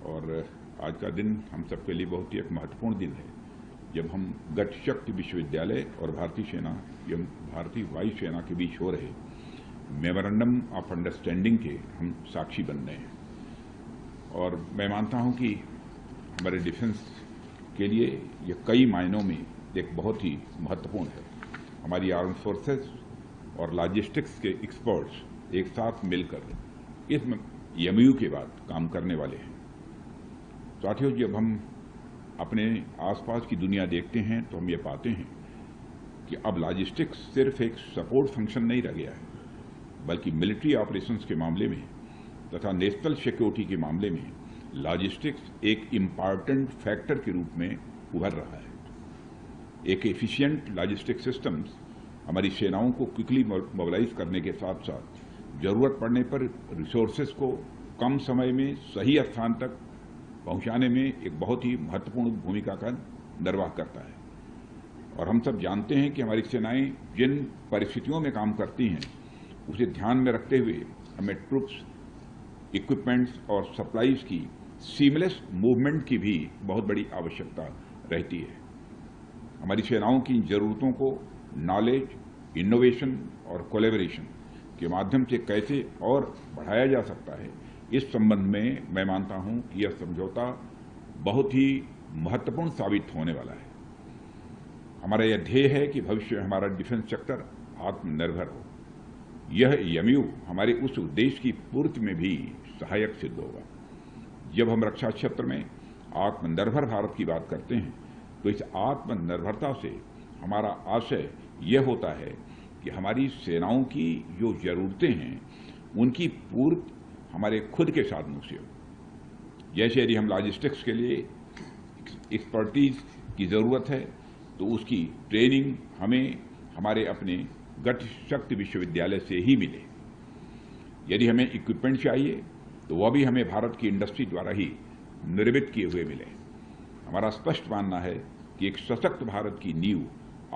और आज का दिन हम सबके लिए बहुत ही एक महत्वपूर्ण दिन है जब हम गतिशक्ति विश्वविद्यालय और भारतीय सेना एवं भारतीय वायु सेना के बीच हो रहे मेमोरेंडम ऑफ अंडरस्टैंडिंग के हम साक्षी बन रहे हैं। और मैं मानता हूं कि हमारे डिफेंस के लिए ये कई मायनों में एक बहुत ही महत्वपूर्ण है। हमारी आर्म फोर्सेस और लॉजिस्टिक्स के एक्सपर्ट्स एक साथ मिलकर इस एमओयू के बाद काम करने वाले हैं। साथियों, जब हम अपने आसपास की दुनिया देखते हैं तो हम ये पाते हैं कि अब लॉजिस्टिक्स सिर्फ एक सपोर्ट फंक्शन नहीं रह गया है, बल्कि मिलिट्री ऑपरेशंस के मामले में तथा नेशनल सिक्योरिटी के मामले में लॉजिस्टिक्स एक इम्पॉर्टेंट फैक्टर के रूप में उभर रहा है। एक एफिशिएंट लॉजिस्टिक सिस्टम्स हमारी सेनाओं को क्विकली मोबिलाइज करने के साथ साथ जरूरत पड़ने पर रिसोर्सेज को कम समय में सही स्थान तक पहुंचाने में एक बहुत ही महत्वपूर्ण भूमिका का निर्वाह करता है। और हम सब जानते हैं कि हमारी सेनाएं जिन परिस्थितियों में काम करती हैं उसे ध्यान में रखते हुए हमें ट्रूप्स, इक्विपमेंट्स और सप्लाईज की सीमलेस मूवमेंट की भी बहुत बड़ी आवश्यकता रहती है। हमारी सेनाओं की जरूरतों को नॉलेज, इनोवेशन और कोलैबोरेशन के माध्यम से कैसे और बढ़ाया जा सकता है, इस संबंध में मैं मानता हूं कि यह समझौता बहुत ही महत्वपूर्ण साबित होने वाला है। हमारा यह ध्येय है कि भविष्य में हमारा डिफेंस सेक्टर आत्मनिर्भर हो। यह एमओयू हमारे उस उद्देश्य की पूर्ति में भी सहायक सिद्ध होगा। जब हम रक्षा क्षेत्र में आत्मनिर्भर भारत की बात करते हैं तो इस आत्मनिर्भरता से हमारा आशय यह होता है कि हमारी सेनाओं की जो जरूरतें हैं उनकी पूर्ति हमारे खुद के साधनों से हो। जैसे यदि हम लॉजिस्टिक्स के लिए एक्सपर्टीज की जरूरत है तो उसकी ट्रेनिंग हमें हमारे अपने गतिशक्ति विश्वविद्यालय से ही मिले। यदि हमें इक्विपमेंट चाहिए तो वह भी हमें भारत की इंडस्ट्री द्वारा ही निर्मित किए हुए मिले। हमारा स्पष्ट मानना है कि एक सशक्त भारत की नींव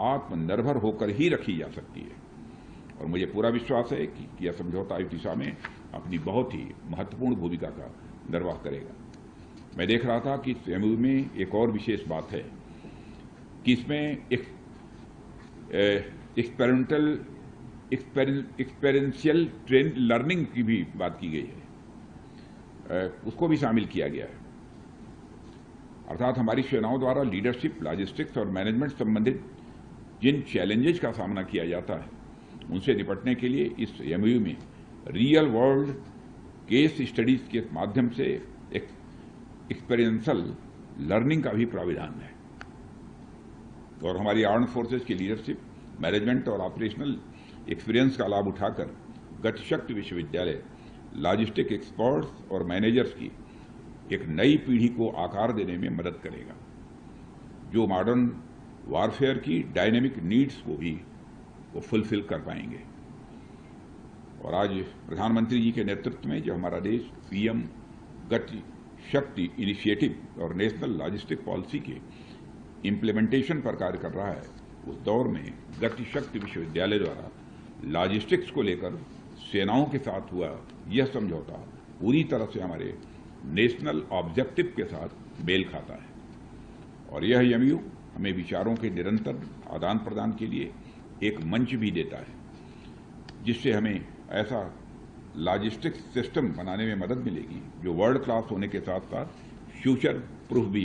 आत्मनिर्भर होकर ही रखी जा सकती है और मुझे पूरा विश्वास है कि यह समझौता इस दिशा में अपनी बहुत ही महत्वपूर्ण भूमिका का निर्वाह करेगा। मैं देख रहा था कि इस एमओयू में एक और विशेष बात है कि इसमें एक्सपेरिएंशियल ट्रेन लर्निंग की भी बात की गई है, उसको भी शामिल किया गया है। अर्थात हमारी सेनाओं द्वारा लीडरशिप, लॉजिस्टिक्स और मैनेजमेंट संबंधित जिन चैलेंजेस का सामना किया जाता है उनसे निपटने के लिए इस एमओयू में रियल वर्ल्ड केस स्टडीज के माध्यम से एक्सपेरिएंशियल लर्निंग का भी प्राविधान है। और हमारी आर्म फोर्सेज की लीडरशिप, मैनेजमेंट और ऑपरेशनल एक्सपीरियंस का लाभ उठाकर गतिशक्ति विश्वविद्यालय लॉजिस्टिक एक्सपर्ट्स और मैनेजर्स की एक नई पीढ़ी को आकार देने में मदद करेगा, जो मॉडर्न वारफेयर की डायनेमिक नीड्स को भी वो फुलफिल कर पाएंगे। और आज प्रधानमंत्री जी के नेतृत्व में जो हमारा देश पीएम गति शक्ति इनिशिएटिव और नेशनल लॉजिस्टिक पॉलिसी के इम्प्लीमेंटेशन पर कार्य कर रहा है, उस दौर में गति शक्ति विश्वविद्यालय द्वारा लॉजिस्टिक्स को लेकर सेनाओं के साथ हुआ यह समझौता पूरी तरह से हमारे नेशनल ऑब्जेक्टिव के साथ मेल खाता है। और यह एमओयू हमें विचारों के निरंतर आदान प्रदान के लिए एक मंच भी देता है, जिससे हमें ऐसा लॉजिस्टिक्स सिस्टम बनाने में मदद मिलेगी जो वर्ल्ड क्लास होने के साथ साथ फ्यूचर प्रूफ भी हो।